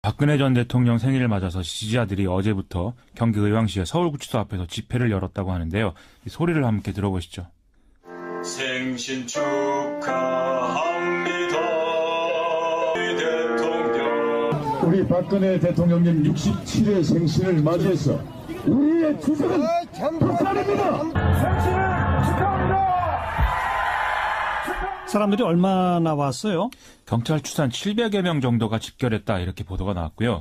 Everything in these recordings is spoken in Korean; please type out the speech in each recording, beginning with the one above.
박근혜 전 대통령 생일을 맞아서 지지자들이 어제부터 경기 의왕시의 서울구치소 앞에서 집회를 열었다고 하는데요. 이 소리를 함께 들어보시죠. 생신 축하합니다. 대통령. 우리 박근혜 대통령님 67회 생신을 맞이해서 우리의 주석은 북한입니다. 생신을 축하합니다. 사람들이 얼마나 왔어요? 경찰 추산 700여 명 정도가 집결했다 이렇게 보도가 나왔고요.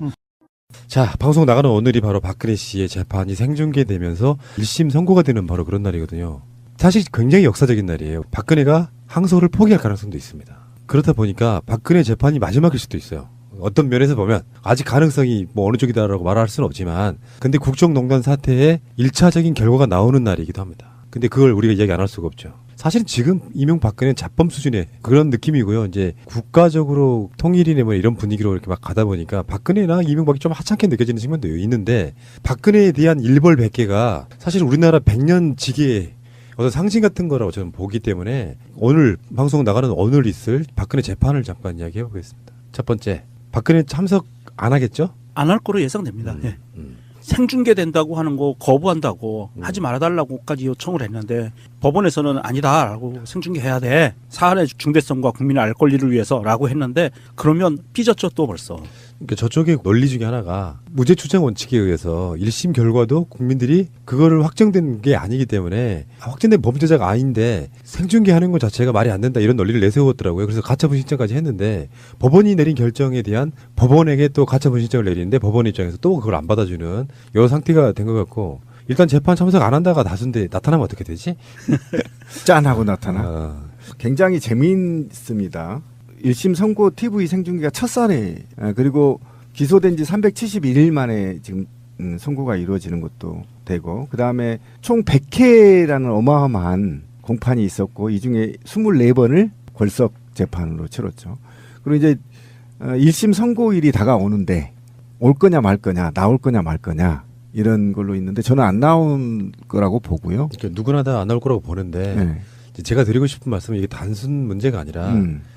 자, 방송 나가는 오늘이 바로 박근혜 씨의 재판이 생중계되면서 1심 선고가 되는 바로 그런 날이거든요. 사실 굉장히 역사적인 날이에요. 박근혜가 항소를 포기할 가능성도 있습니다. 그렇다 보니까 박근혜 재판이 마지막일 수도 있어요. 어떤 면에서 보면 아직 가능성이 뭐 어느 쪽이다라고 말할 수는 없지만 근데 국정농단 사태의 1차적인 결과가 나오는 날이기도 합니다. 근데 그걸 우리가 이야기 안 할 수가 없죠. 사실은 지금 이명박근혜는 자범 수준의 그런 느낌이고요. 이제 국가적으로 통일이네 뭐 이런 분위기로 이렇게 막 가다 보니까 박근혜나 이명박이 좀 하찮게 느껴지는 측면도 있는데 박근혜에 대한 일벌백계가 사실 우리나라 100년 지기의 어떤 상징 같은 거라고 저는 보기 때문에 오늘 방송 나가는 오늘 있을 박근혜 재판을 잠깐 이야기해 보겠습니다. 첫 번째, 박근혜 참석 안 하겠죠? 안 할 거로 예상됩니다. 예. 생중계된다고 하는 거 거부한다고 하지 말아달라고까지 요청을 했는데 법원에서는 아니다라고 생중계해야 돼. 사안의 중대성과 국민의 알 권리를 위해서라고 했는데 그러면 삐졌죠 또 벌써. 그러니까 저쪽의 논리 중에 하나가 무죄 추정 원칙에 의해서 1심 결과도 국민들이 그거를 확정된 게 아니기 때문에 확정된 범죄자가 아닌데 생중계하는 것 자체가 말이 안 된다 이런 논리를 내세웠더라고요. 그래서 가처분 신청까지 했는데 법원이 내린 결정에 대한 법원에게 또 가처분 신청을 내리는데 법원 입장에서 또 그걸 안 받아주는 이런 상태가 된 것 같고 일단 재판 참석 안 한다가 다수인데 나타나면 어떻게 되지? 짠하고 나타나. 굉장히 재미있습니다. 1심 선고 TV 생중계가 첫 사례, 그리고 기소된 지 371일 만에 지금 선고가 이루어지는 것도 되고, 그 다음에 총 100회라는 어마어마한 공판이 있었고, 이 중에 24번을 골석 재판으로 치렀죠. 그리고 이제 1심 선고일이 다가오는데, 올 거냐 말 거냐, 나올 거냐 말 거냐, 이런 걸로 있는데, 저는 안 나온 거라고 보고요. 그러니까 누구나 다 안 나올 거라고 보는데, 네. 제가 드리고 싶은 말씀은 이게 단순 문제가 아니라,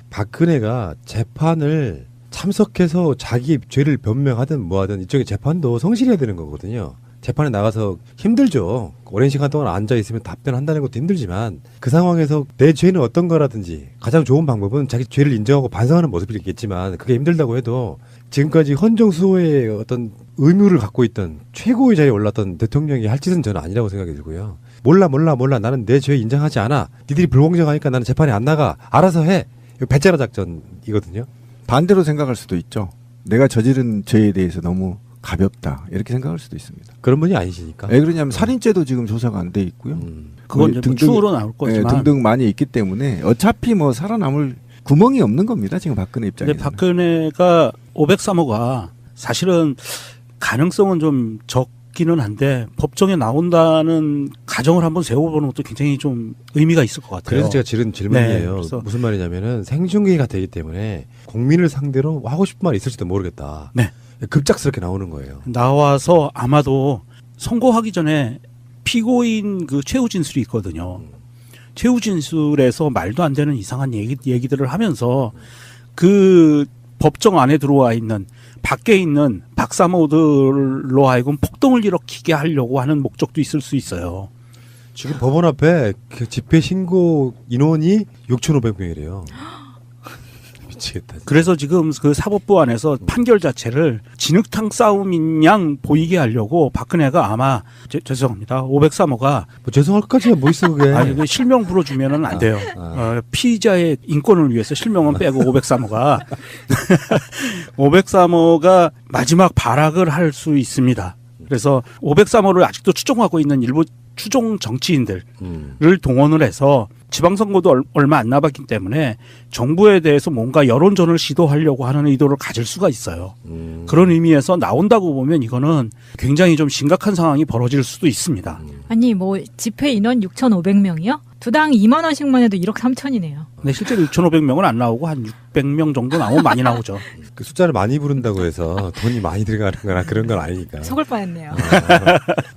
박근혜가 재판을 참석해서 자기 죄를 변명하든 뭐하든 이쪽에 재판도 성실해야 되는 거거든요. 재판에 나가서 힘들죠. 오랜 시간 동안 앉아있으면 답변한다는 것도 힘들지만 그 상황에서 내 죄는 어떤 거라든지 가장 좋은 방법은 자기 죄를 인정하고 반성하는 모습이겠지만 그게 힘들다고 해도 지금까지 헌정수호의 어떤 의무를 갖고 있던 최고의 자리에 올랐던 대통령이 할 짓은 저는 아니라고 생각이 들고요. 몰라 나는 내 죄 인정하지 않아. 니들이 불공정하니까 나는 재판에 안 나가. 알아서 해. 배째라 작전이거든요. 반대로 생각할 수도 있죠. 내가 저지른 죄에 대해서 너무 가볍다 이렇게 생각할 수도 있습니다. 그런 분이 아니시니까. 왜 그러냐면 살인죄도 지금 조사가 안 돼 있고요. 그건 뭐 추후로 나올 거지만 등등 많이 있기 때문에 어차피 뭐 살아남을 구멍이 없는 겁니다. 지금 박근혜 입장에서. 근데 박근혜가 503호가 사실은 가능성은 좀 적기는 한데 법정에 나온다는 가정을 한번 세워보는 것도 굉장히 좀 의미가 있을 것 같아요. 그래서 제가 지른 질문이에요. 네, 무슨 말이냐면은 생중계가 되기 때문에 국민을 상대로 하고 싶은 말이 있을지도 모르겠다. 네. 급작스럽게 나오는 거예요. 나와서 아마도 선고하기 전에 피고인 그 최후 진술이 있거든요. 최후 진술에서 말도 안 되는 이상한 얘기들을 하면서 그 법정 안에 들어와 있는 밖에 있는 박사모들로 하여금 폭동을 일으키게 하려고 하는 목적도 있을 수 있어요. 지금 법원 앞에 그 집회 신고 인원이 6,500명이래요. 미치겠다. 그래서 지금 그 사법부 안에서 판결 자체를 진흙탕 싸움인 양 보이게 하려고 박근혜가 아마 죄송합니다. 503호가 뭐 죄송할 것까지야 뭐 있어 그게. 아니 그 실명 불러주면은 안 돼요. 피의자의 인권을 위해서 실명은 빼고 503호가 503호가 마지막 발악을 할 수 있습니다. 그래서 503호를 아직도 추종하고 있는 일부 추종 정치인들을 동원을 해서 지방선거도 얼마 안 남았기 때문에 정부에 대해서 뭔가 여론전을 시도하려고 하는 의도를 가질 수가 있어요. 그런 의미에서 나온다고 보면 이거는 굉장히 좀 심각한 상황이 벌어질 수도 있습니다. 아니 뭐 집회 인원 6,500명이요? 두당 2만 원씩만 해도 1억 3천이네요. 근데 실제로 6,500명은 안 나오고 한 600명 정도 나오면 많이 나오죠. 그 숫자를 많이 부른다고 해서 돈이 많이 들어가는 거나 그런 건 아니니까. 속을 뻔했네요.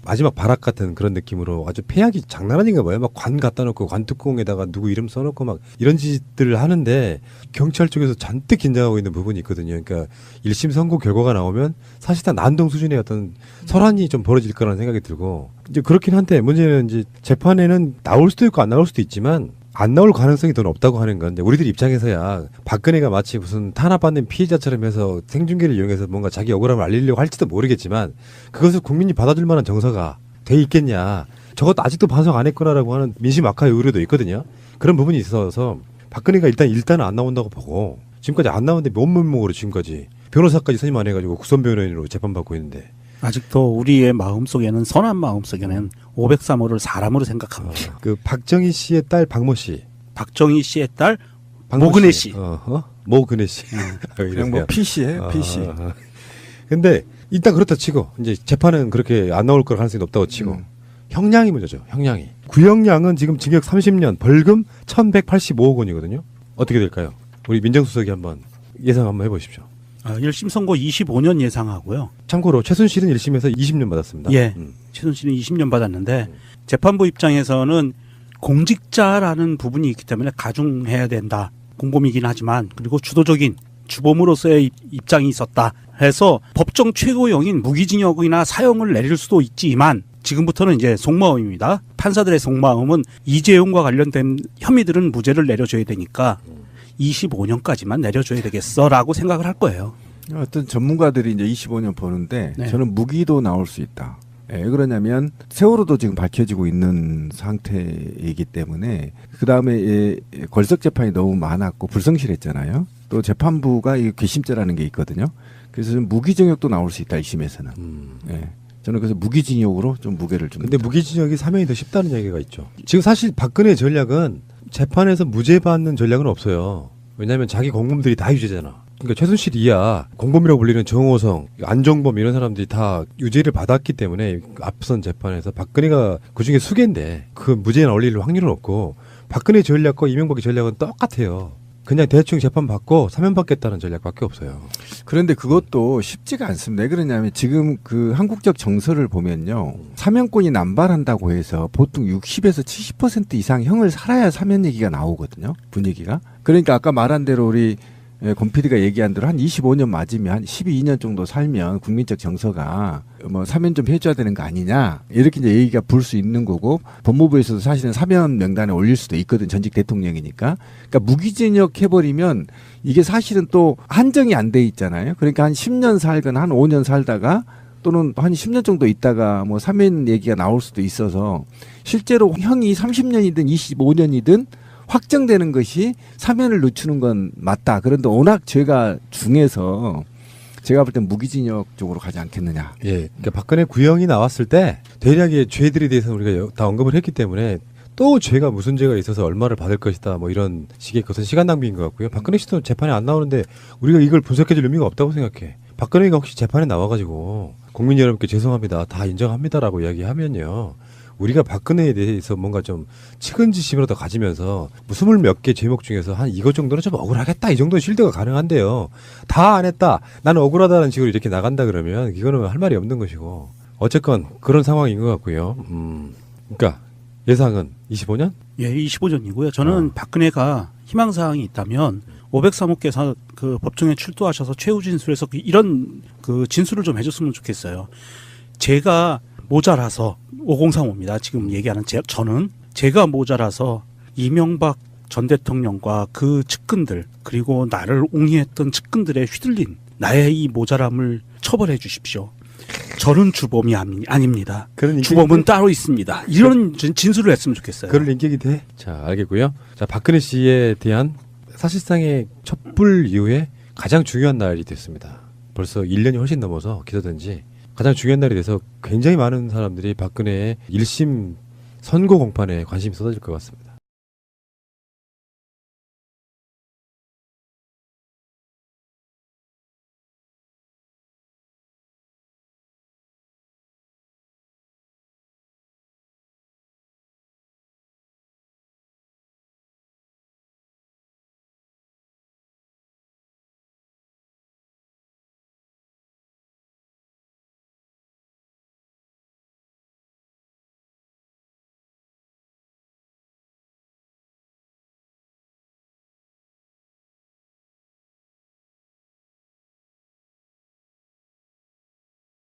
마지막 발악 같은 그런 느낌으로 아주 폐악이 장난 아닌가 봐요. 막 관 갖다 놓고 관뚜껑에다가 누구 이름 써놓고 막 이런 짓들을 하는데 경찰 쪽에서 잔뜩 긴장하고 있는 부분이 있거든요. 그러니까 1심 선고 결과가 나오면 사실상 난동 수준의 어떤 설환이 좀 벌어질 거라는 생각이 들고 이제 그렇긴 한데 문제는 이제 재판에는 나올 수도 있고 안 나올 수도 있지만 안 나올 가능성이 더 높다고 하는 건데 우리들 입장에서야 박근혜가 마치 무슨 탄압받는 피해자처럼 해서 생중계를 이용해서 뭔가 자기 억울함을 알리려고 할지도 모르겠지만 그것을 국민이 받아줄 만한 정서가 돼 있겠냐. 저것도 아직도 반성 안 했구나라고 하는 민심 악화의 우려도 있거든요. 그런 부분이 있어서 박근혜가 일단은 안 나온다고 보고 지금까지 안 나오는데 맨몸으로 지금까지 변호사까지 선임 안 해가지고 국선 변호인으로 재판받고 있는데 아직도 우리의 마음속에는 선한 마음속에는 503호를 사람으로 생각합니다. 그 박정희 씨의 딸 박모 씨, 박정희 씨의 딸 박모 모근혜 씨. 모근혜 씨. 그냥 뭐 PC예요, PC. 근데 일단 그렇다 치고 이제 재판은 그렇게 안 나올 걸 가능성이 높다고 치고 형량이 문제죠. 형량이. 구형량은 지금 징역 30년, 벌금 1,185억 원이거든요. 어떻게 될까요? 우리 민정수석이 한번 예상 한번 해보십시오. 1심 선고 25년 예상하고요. 참고로 최순실은 1심에서 20년 받았습니다. 예. 최순실은 20년 받았는데 재판부 입장에서는 공직자라는 부분이 있기 때문에 가중해야 된다. 공범이긴 하지만 그리고 주도적인 주범으로서의 입장이 있었다 해서 법정 최고형인 무기징역이나 사형을 내릴 수도 있지만 지금부터는 이제 속마음입니다. 판사들의 속마음은 이재용과 관련된 혐의들은 무죄를 내려줘야 되니까 25년까지만 내려줘야 되겠어라고 생각을 할 거예요. 어떤 전문가들이 이제 25년 보는데 네. 저는 무기도 나올 수 있다. 왜 그러냐면 세월호도 지금 밝혀지고 있는 상태이기 때문에 그 다음에 걸석 재판이 너무 많았고 불성실했잖아요. 또 재판부가 이 괘씸죄라는 게 있거든요. 그래서 무기징역도 나올 수 있다 1심에서는. 예. 저는 그래서 무기징역으로 좀 무게를 좀. 근데 무기징역이 사면이 더 쉽다는 얘기가 있죠. 지금 사실 박근혜 전략은 재판에서 무죄 받는 전략은 없어요. 왜냐하면 자기 공범들이 다 유죄잖아. 그러니까 최순실 이하 공범이라고 불리는 정호성, 안정범 이런 사람들이 다 유죄를 받았기 때문에 앞선 재판에서 박근혜가 그중에 수개인데 그 무죄에 올릴 확률은 없고 박근혜 전략과 이명박의 전략은 똑같아요. 그냥 대충 재판 받고 사면 받겠다는 전략밖에 없어요. 그런데 그것도 쉽지가 않습니다. 왜 그러냐면 지금 그 한국적 정서를 보면요. 사면권이 남발한다고 해서 보통 60에서 70% 이상 형을 살아야 사면 얘기가 나오거든요. 분위기가. 그러니까 아까 말한 대로 우리 권 PD가 얘기한 대로 한 25년 맞으면 한 12년 정도 살면 국민적 정서가 뭐 사면 좀 해줘야 되는 거 아니냐 이렇게 이제 얘기가 불 수 있는 거고 법무부에서도 사실은 사면 명단에 올릴 수도 있거든 전직 대통령이니까 그러니까 무기징역 해버리면 이게 사실은 또 한정이 안 돼 있잖아요. 그러니까 한 10년 살거나 한 5년 살다가 또는 한 10년 정도 있다가 뭐 사면 얘기가 나올 수도 있어서 실제로 형이 30년이든 25년이든 확정되는 것이 사면을 늦추는 건 맞다. 그런데 워낙 죄가 중해서 제가 볼 땐 무기징역 쪽으로 가지 않겠느냐. 예, 그러니까 박근혜 구형이 나왔을 때 대략의 죄들에 대해서 우리가 다 언급을 했기 때문에 또 죄가 무슨 죄가 있어서 얼마를 받을 것이다 뭐 이런 식의 것은 시간 낭비인 것 같고요. 박근혜 씨도 재판에 안 나오는데 우리가 이걸 분석해줄 의미가 없다고 생각해. 박근혜가 혹시 재판에 나와가지고 국민 여러분께 죄송합니다. 다 인정합니다라고 이야기하면요. 우리가 박근혜에 대해서 뭔가 좀 측은지심이라도 가지면서 스물 몇 개 제목 중에서 한 이것 정도는 좀 억울하겠다 이 정도는 실드가 가능한데요. 다 안 했다 나는 억울하다는 식으로 이렇게 나간다 그러면 이거는 할 말이 없는 것이고 어쨌건 그런 상황인 것 같고요. 그러니까 예상은 25년? 예, 25년이고요. 저는 박근혜가 희망사항이 있다면 503호께서 그 법정에 출두하셔서 최후 진술에서 이런 그 진술을 좀 해줬으면 좋겠어요. 제가 모자라서 5035입니다. 지금 얘기하는 저는 제가 모자라서 이명박 전 대통령과 그 측근들 그리고 나를 옹이했던 측근들에 휘둘린 나의 이 모자람을 처벌해 주십시오. 저는 주범이 아닙니다. 주범은 따로 있습니다. 이런 진술을 했으면 좋겠어요. 그럴 인격이 돼? 자, 알겠고요. 자, 박근혜 씨에 대한 사실상의 촛불 이후에 가장 중요한 날이 됐습니다. 벌써 1년이 훨씬 넘어서 기소된 지 가장 중요한 날이 돼서 굉장히 많은 사람들이 박근혜의 1심 선고 공판에 관심이 쏟아질 것 같습니다.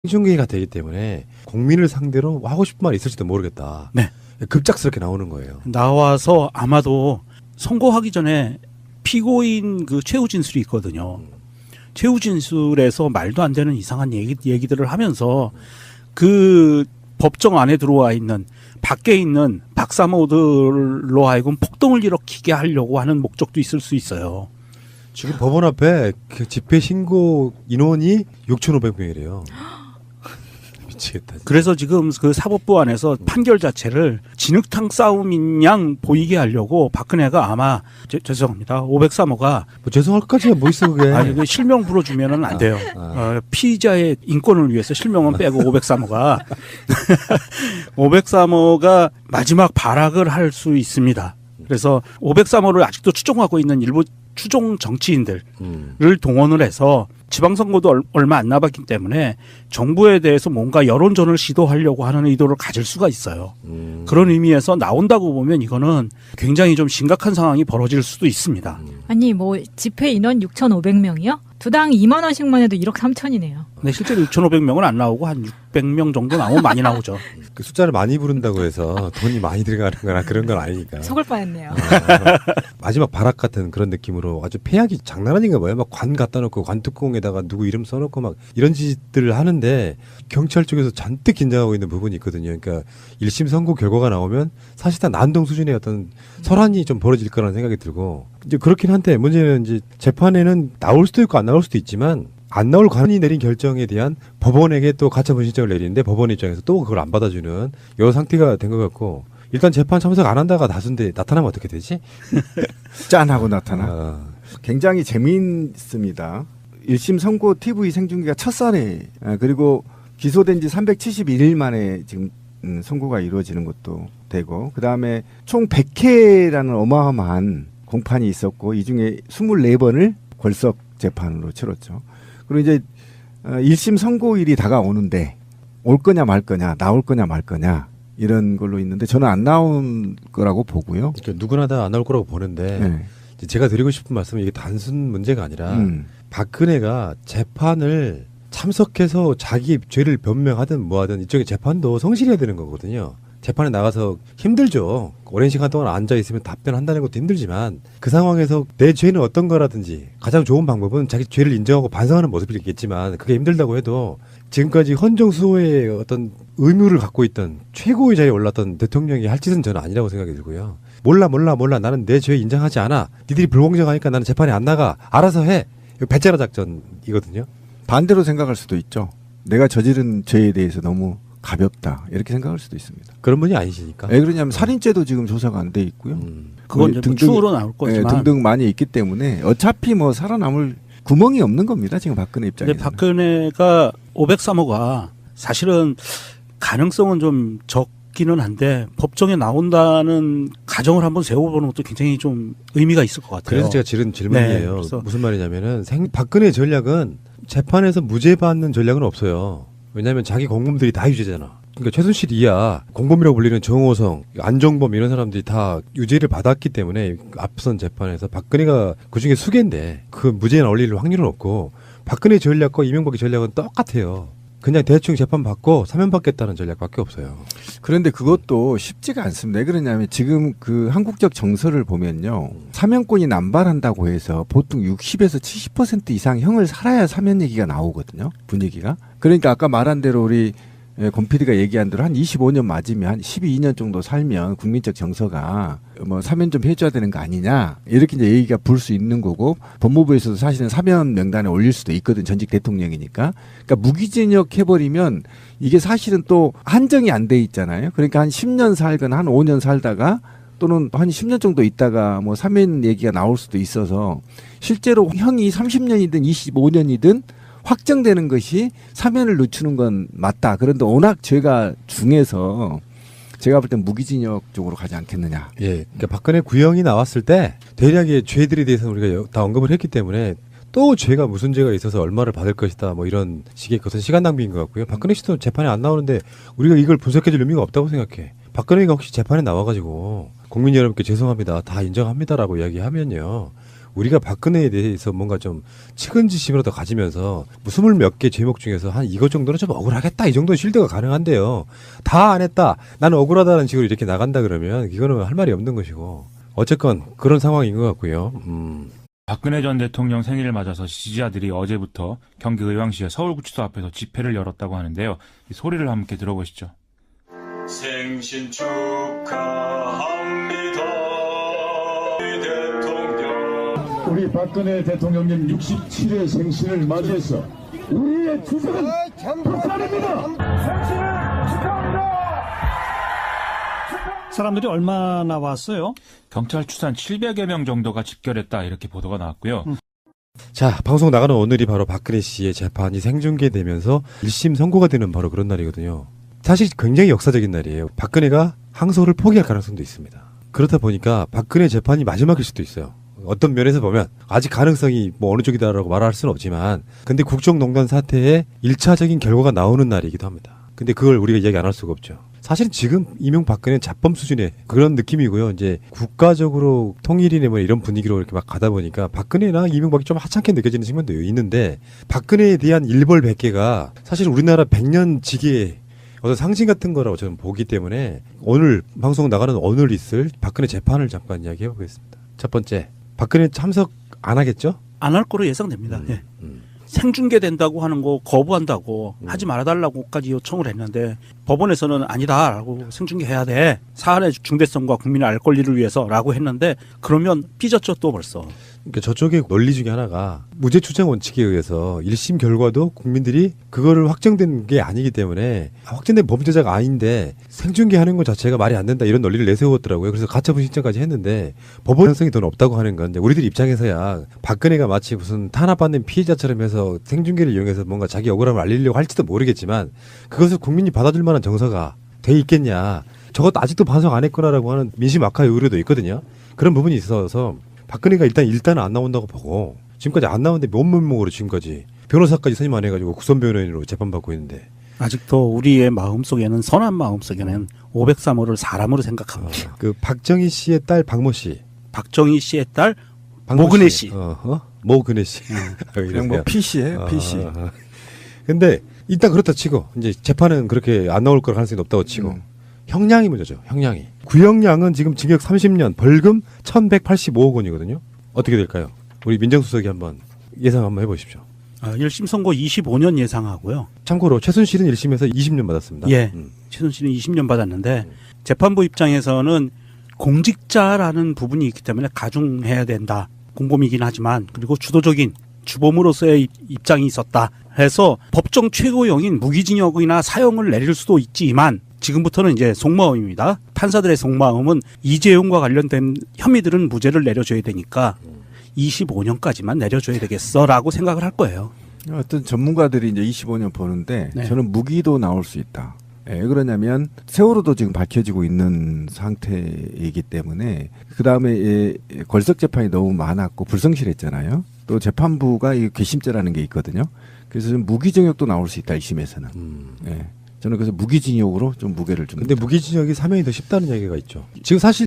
생중계가 되기 때문에 국민을 상대로 하고 싶은 말이 있을지도 모르겠다. 네. 급작스럽게 나오는 거예요. 나와서 아마도 선고하기 전에 피고인 그 최후 진술이 있거든요. 최후 진술에서 말도 안 되는 이상한 얘기들을 하면서 그 법정 안에 들어와 있는 밖에 있는 박사모들로 하여금 폭동을 일으키게 하려고 하는 목적도 있을 수 있어요. 지금 법원 앞에 그 집회 신고 인원이 6,500명이래요. 미치겠다. 진짜. 그래서 지금 그 사법부 안에서 판결 자체를 진흙탕 싸움인 양 보이게 하려고 박근혜가 아마 죄송합니다. 503호가 뭐 죄송할 것까지야 뭐 있어 그게. 아니 그 실명 불러주면은 안 돼요. 피의자의 인권을 위해서 실명은 빼고 503호가 503호가 마지막 발악을 할 수 있습니다. 그래서 503호를 아직도 추종하고 있는 일부 추종 정치인들을 동원을 해서 지방선거도 얼마 안 남았기 때문에 정부에 대해서 뭔가 여론전을 시도하려고 하는 의도를 가질 수가 있어요. 그런 의미에서 나온다고 보면 이거는 굉장히 좀 심각한 상황이 벌어질 수도 있습니다. 아니 뭐 집회 인원 6,500명이요? 두 당 2만 원씩만 해도 1억 3천이네요. 근데 실제로 6,500명은 안 나오고 한 600명 정도 나오면 많이 나오죠. 그 숫자를 많이 부른다고 해서 돈이 많이 들어가는 거나 그런 건 아니니까. 속을 뻔했네요. 마지막 발악 같은 그런 느낌으로 아주 폐악이 장난 아닌가 봐요. 막 관 갖다 놓고 관 뚜껑에다가 누구 이름 써놓고 막 이런 짓들을 하는데 경찰 쪽에서 잔뜩 긴장하고 있는 부분이 있거든요. 그러니까 1심 선고 결과가 나오면 사실상 난동 수준의 어떤 설환이 좀 벌어질 거라는 생각이 들고 이제 그렇긴 한데 문제는 이제 재판에는 나올 수도 있고 안 나올 수도 있지만 안 나올 관원이 내린 결정에 대한 법원에게 또 가처분 신청을 내리는데 법원 입장에서 또 그걸 안 받아주는 여러 상태가 된 것 같고 일단 재판 참석 안 한다가 다수인데 나타나면 어떻게 되지? 짠하고 나타나. 굉장히 재미있습니다. 1심 선고 TV 생중계가 첫사례. 그리고 기소된 지 371일 만에 지금 선고가 이루어지는 것도 되고 그다음에 총 100회라는 어마어마한 공판이 있었고 이 중에 24번을 골석 재판으로 치렀죠. 그리고 이제 1심 선고일이 다가오는데 올 거냐 말 거냐 나올 거냐 말 거냐 이런 걸로 있는데 저는 안 나온 거라고 보고요. 그러니까 누구나 다 안 나올 거라고 보는데 네. 이제 제가 드리고 싶은 말씀은 이게 단순 문제가 아니라 박근혜가 재판을 참석해서 자기 죄를 변명하든 뭐하든 이쪽에 재판도 성실해야 되는 거거든요. 재판에 나가서 힘들죠. 오랜 시간 동안 앉아있으면 답변한다는 것도 힘들지만 그 상황에서 내 죄는 어떤 거라든지 가장 좋은 방법은 자기 죄를 인정하고 반성하는 모습이겠지만 그게 힘들다고 해도 지금까지 헌정수호의 어떤 의무를 갖고 있던 최고의 자리에 올랐던 대통령이 할 짓은 저는 아니라고 생각이 들고요. 몰라 나는 내 죄 인정하지 않아. 니들이 불공정하니까 나는 재판에 안 나가. 알아서 해. 이거 배째라 작전이거든요. 반대로 생각할 수도 있죠. 내가 저지른 죄에 대해서 너무 가볍다 이렇게 생각할 수도 있습니다. 그런 분이 아니시니까. 왜 그러냐면 살인죄도 지금 조사가 안 돼 있고요. 그건 이제 추후로 나올 거지만 등등 많이 있기 때문에 어차피 뭐 살아남을 구멍이 없는 겁니다. 지금 박근혜 입장에서. 근데 박근혜가 503호가 사실은 가능성은 좀 적기는 한데 법정에 나온다는 가정을 한번 세워보는 것도 굉장히 좀 의미가 있을 것 같아요. 그래서 제가 지른 질문이에요. 그래서 무슨 말이냐면은 박근혜 전략은 재판에서 무죄 받는 전략은 없어요. 왜냐하면 자기 공범들이 다 유죄잖아. 그러니까 최순실 이하 공범이라고 불리는 정호성, 안정범 이런 사람들이 다 유죄를 받았기 때문에 앞선 재판에서 박근혜가 그중에 수개인데 그 무죄에 올릴 확률은 없고 박근혜 전략과 이명박의 전략은 똑같아요. 그냥 대충 재판 받고 사면 받겠다는 전략밖에 없어요. 그런데 그것도 쉽지가 않습니다. 왜 그러냐면 지금 그 한국적 정서를 보면요. 사면권이 남발한다고 해서 보통 60에서 70% 이상 형을 살아야 사면 얘기가 나오거든요. 분위기가. 그러니까 아까 말한 대로 우리 권 PD가 얘기한 대로 한 25년 맞으면 한 12년 정도 살면 국민적 정서가 뭐 사면 좀 해줘야 되는 거 아니냐 이렇게 이제 얘기가 불 수 있는 거고 법무부에서도 사실은 사면 명단에 올릴 수도 있거든 전직 대통령이니까 그러니까 무기징역 해버리면 이게 사실은 또 한정이 안 돼 있잖아요. 그러니까 한 10년 살거나 한 5년 살다가 또는 한 10년 정도 있다가 뭐 사면 얘기가 나올 수도 있어서 실제로 형이 30년이든 25년이든 확정되는 것이 사면을 늦추는 건 맞다. 그런데 워낙 죄가 중해서 제가 볼 땐 무기징역 쪽으로 가지 않겠느냐. 예, 그러니까 박근혜 구형이 나왔을 때 대략의 죄들에 대해서 우리가 다 언급을 했기 때문에 또 죄가 무슨 죄가 있어서 얼마를 받을 것이다 뭐 이런 식의 것은 시간 낭비인 것 같고요. 박근혜 씨도 재판에 안 나오는데 우리가 이걸 분석해줄 의미가 없다고 생각해. 박근혜가 혹시 재판에 나와가지고 국민 여러분께 죄송합니다. 다 인정합니다라고 이야기하면요. 우리가 박근혜에 대해서 뭔가 좀 측은지심이라도 가지면서 뭐 20몇 개 제목 중에서 한 이것 정도는 좀 억울하겠다 이 정도는 실드가 가능한데요. 다 안 했다 나는 억울하다는 식으로 이렇게 나간다 그러면 이거는 할 말이 없는 것이고 어쨌건 그런 상황인 것 같고요. 박근혜 전 대통령 생일을 맞아서 지지자들이 어제부터 경기 의왕시의 서울구치소 앞에서 집회를 열었다고 하는데요. 이 소리를 함께 들어보시죠. 생신 축하합니다. 대통령. 우리 박근혜 대통령님 67회 생신을 맞이해서 우리의 주석은 부산입니다. 생신을 축하합니다. 사람들이 얼마나 왔어요? 경찰 추산 700여 명 정도가 집결했다 이렇게 보도가 나왔고요. 자, 방송 나가는 오늘이 바로 박근혜 씨의 재판이 생중계되면서 1심 선고가 되는 바로 그런 날이거든요. 사실 굉장히 역사적인 날이에요. 박근혜가 항소를 포기할 가능성도 있습니다. 그렇다 보니까 박근혜 재판이 마지막일 수도 있어요. 어떤 면에서 보면 아직 가능성이 뭐 어느 쪽이다라고 말할 수는 없지만 근데 국정농단 사태의 1차적인 결과가 나오는 날이기도 합니다. 근데 그걸 우리가 이야기 안 할 수가 없죠. 사실 지금 이명박근혜는 자범 수준의 그런 느낌이고요. 이제 국가적으로 통일이네 뭐 이런 분위기로 이렇게 막 가다 보니까 박근혜나 이명박이 좀 하찮게 느껴지는 측면도 있는데 박근혜에 대한 일벌백계가 사실 우리나라 100년 지기의 어떤 상징 같은 거라고 저는 보기 때문에 오늘 방송 나가는 오늘 있을 박근혜 재판을 잠깐 이야기해 보겠습니다. 첫 번째, 박근혜 참석 안 하겠죠? 안 할 거로 예상됩니다. 예. 생중계된다고 하는 거 거부한다고 하지 말아달라고까지 요청을 했는데 법원에서는 아니다라고 생중계해야 돼. 사안의 중대성과 국민의 알 권리를 위해서라고 했는데 그러면 삐졌죠 또 벌써. 그러니까 저쪽의 논리 중에 하나가 무죄 추정 원칙에 의해서 1심 결과도 국민들이 그거를 확정된 게 아니기 때문에 확정된 범죄자가 아닌데 생중계하는 것 자체가 말이 안 된다 이런 논리를 내세웠더라고요. 그래서 가처분 신청까지 했는데 법원 가능성이 더 높다고 하는 건 이제 우리들 입장에서야 박근혜가 마치 무슨 탄압받는 피해자처럼 해서 생중계를 이용해서 뭔가 자기 억울함을 알리려고 할지도 모르겠지만 그것을 국민이 받아줄 만한 정서가 돼 있겠냐. 저것도 아직도 반성 안 했구나라고 하는 민심 악화의 우려도 있거든요. 그런 부분이 있어서 박근혜가 일단은 안 나온다고 보고 지금까지 안 나오는데 뭔면목으로 지금까지 변호사까지 선임 안 해가지고 국선 변호인으로 재판받고 있는데 아직도 우리의 마음속에는 선한 마음속에는 503호를 사람으로 생각합니다. 그 박정희 씨의 딸 박모 씨, 박정희 씨의 딸 박모 모근혜 씨. 모근혜 씨. 그냥 뭐 PC예요, PC. 근데 일단 그렇다 치고 이제 재판은 그렇게 안 나올 걸 가능성이 높다고 치고 형량이 문제죠. 형량이. 구형량은 지금 징역 30년, 벌금 1,185억 원이거든요. 어떻게 될까요? 우리 민정수석이 한번 예상 한번 해보십시오. 1심 선고 25년 예상하고요. 참고로 최순실은 1심에서 20년 받았습니다. 예. 최순실은 20년 받았는데 재판부 입장에서는 공직자라는 부분이 있기 때문에 가중해야 된다. 공범이긴 하지만 그리고 주도적인 주범으로서의 입장이 있었다 해서 법정 최고형인 무기징역이나 사형을 내릴 수도 있지만 지금부터는 이제 속마음입니다. 판사들의 속마음은 이재용과 관련된 혐의들은 무죄를 내려줘야 되니까 25년까지만 내려줘야 되겠어라고 생각을 할 거예요. 어떤 전문가들이 이제 25년 보는데 네. 저는 무기도 나올 수 있다. 왜 그러냐면 세월호도 지금 밝혀지고 있는 상태이기 때문에 그 다음에 걸석 재판이 너무 많았고 불성실했잖아요. 또 재판부가 이 괘씸죄라는 게 있거든요. 그래서 좀 무기징역도 나올 수 있다 1심에서는. 예. 저는 그래서 무기징역으로 좀 무게를 좀. 근데 무기징역이 사면이 더 쉽다는 얘기가 있죠. 지금 사실